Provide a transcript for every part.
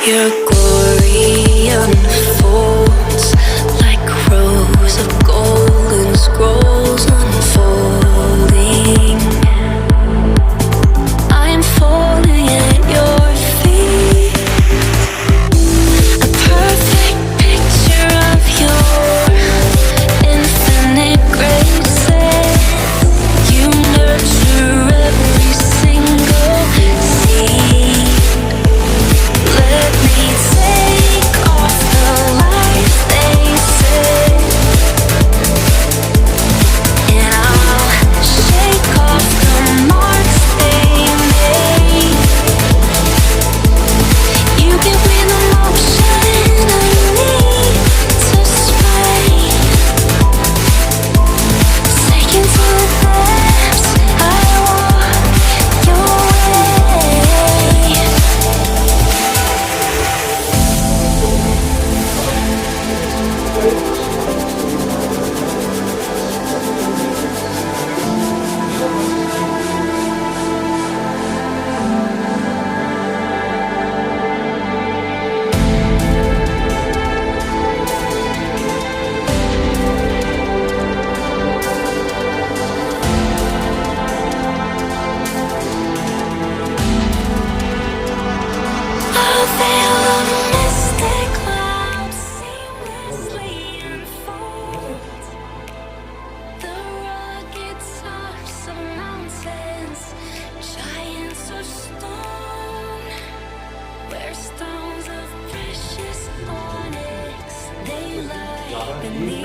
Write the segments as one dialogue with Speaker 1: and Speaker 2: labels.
Speaker 1: Your glory unfolds like rows of golden scrolls unfolding. I'm falling at your feet, a perfect picture of your infinite grace. You nurture every single seed. Let me take off the lies they say, and I'll shake off the marks they made. You give me the motion I need to sway, sinking to the depths. I walk your way. A veil of mystic clouds seamlessly unfold. The rugged tops of mountains, giants of stone, where stones of precious onyx they lie beneath.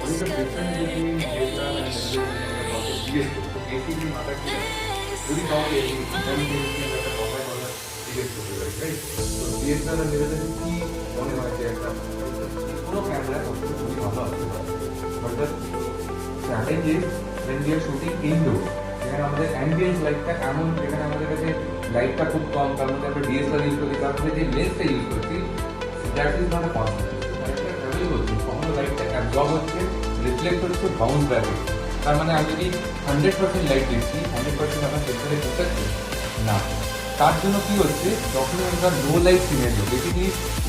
Speaker 1: Undiscovered they shine.
Speaker 2: challenge is when we are shooting indoor, যেখানে আমাদের ambience লাইটটা এমন, যেখানে আমাদের কাছে লাইটটা খুব কম, তার মধ্যে আমরা ডিএসএলআর ইউজ করছি, তার মধ্যে যে লেন্সটা ইউজ করছি, that is not a possible. লাইটটা ট্রাভেল করছে, কখনো লাইটটা অ্যাবজর্ব হচ্ছে, রিফ্লেক্ট হচ্ছে, বাউন্স ব্যাক হচ্ছে। তার মানে আমি যদি 100% লাইট দিচ্ছি, 100% আমার সেন্সারে ফোকাস না। তার জন্য কি হচ্ছে, যখন আমরা লো লাইট সিনারিও, বেসিক্যালি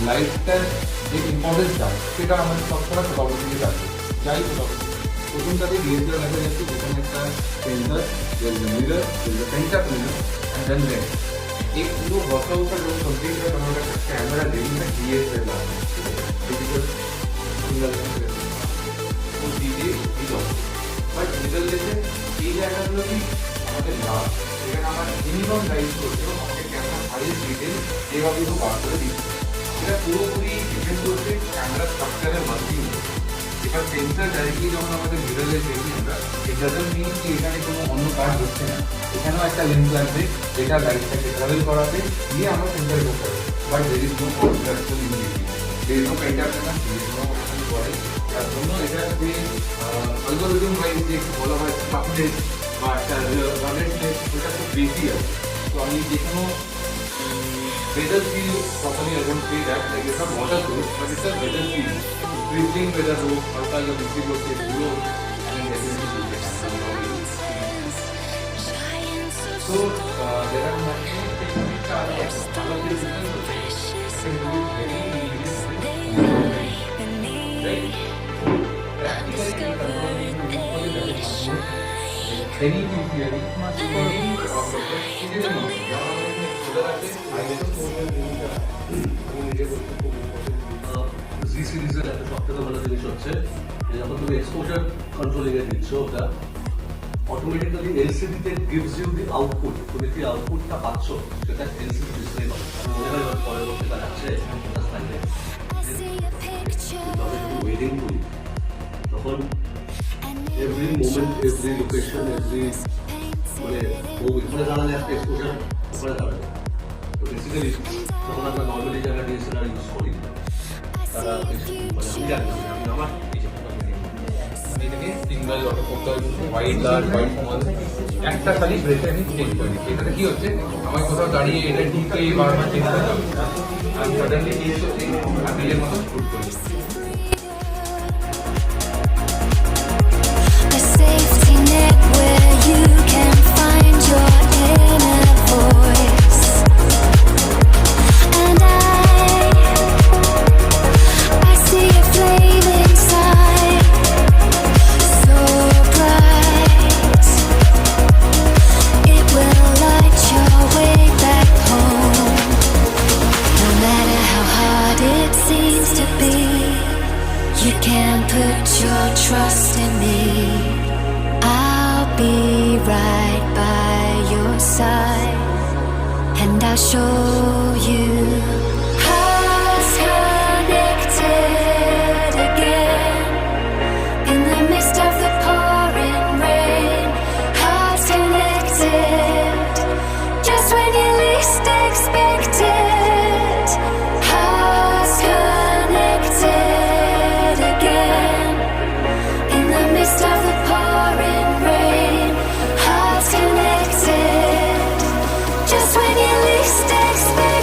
Speaker 2: লাইটটার যে ইম্পর্টেন্সটা সেটা আমাদের সবসময় ফটোগ্রাফিতে থাকে। যাই ফটোগ্রাফি প্রথমটাতে ডিএসএলআর দেখা যাচ্ছে, যেখানে একটা sensor, mirror, centre mirror and then lens. এই পুরো ওয়ার্কআউটটা যখন কমপ্লিট হয় তখন একটা ক্যামেরা দেখি না ডিএসএলআর বাট মিরর লেন্সে এই জায়গাগুলো কি আমাদের লাভ, সেখানে আমার মিনিমাম লাইট করতেও আমাকে ক্যামেরা হাইয়েস্ট ডিটেল যেভাবে বার করে দিচ্ছে। সেটা পুরোপুরি ডিপেন্ড করছে ক্যামেরা স্ট্রাকচারের মাধ্যমে। এবার সেন্সার ডাইরেক্টলি যখন আমাদের মিররে দেখি আমরা, ইট ডাজন্ট মিন কি এখানে কোনো অন্য কাজ হচ্ছে না, এখানেও একটা লেন্স লাগবে যেটা লাইটটাকে ট্রাভেল করাবে, দিয়ে আমরা সেন্সারে করতে হবে। But there is no construction in between, there is no entertainment, there is no করে। তার জন্য এটা যে অ্যালগরিদম ওয়াইজ যে বলা হয় সাকসেস বা একটা রানেটনেস, ওটা খুব বেশি আছে। তো আমি যে কোনো weather feel properly, I don't say that, like it's not waterproof, but it's a weather feel. Breathing weather হোক, হালকা যা বৃষ্টি করছে এগুলো আমি ডেফিনেটলি করতে পারি। So there are many techniques are all these
Speaker 3: ZSeries এর একটা সবথেকে ভালো জিনিস হচ্ছে যে যখন তুমি এক্সপোজার কন্ট্রোলিং এ দিচ্ছ, ওটা অটোমেটিক্যালি এলসিডি তে গিভস ইউ দি আউটপুট। তুমি কি আউটপুটটা পাচ্ছ সেটা এলসিডি ডিসপ্লে করে। মনে হয় পরবর্তীতে আছে ওয়েটিং করি, তখন every moment, every location, every মানে ওখানে দাঁড়ালে একটা এক্সপোজার ওখানে দাঁড়াবে। তো বেসিক্যালি যখন আমরা নর্মালি যারা ডিএসএলআর ইউজ করি তারা মানে আমি জানি আমি আমার
Speaker 2: এটাকে সিঙ্গেল অটো করতে হয়, হোয়াইট লার্জ হোয়াইট স্মল, একটা খালি ব্রেকে আমি চেঞ্জ করি। এটাতে কি হচ্ছে, আমার কোথাও দাঁড়িয়ে এটা ঢুকে বারবার চেঞ্জ করতে হবে, আমি সাডেনলি চেঞ্জ করছি, আমি এর মতো শুট করি।
Speaker 1: and I'll show you. Hearts connected again in the midst of the pouring rain. Hearts connected just when you least expect it. Hearts connected again in the midst of the pouring rain. Hearts connected just when you least expect it.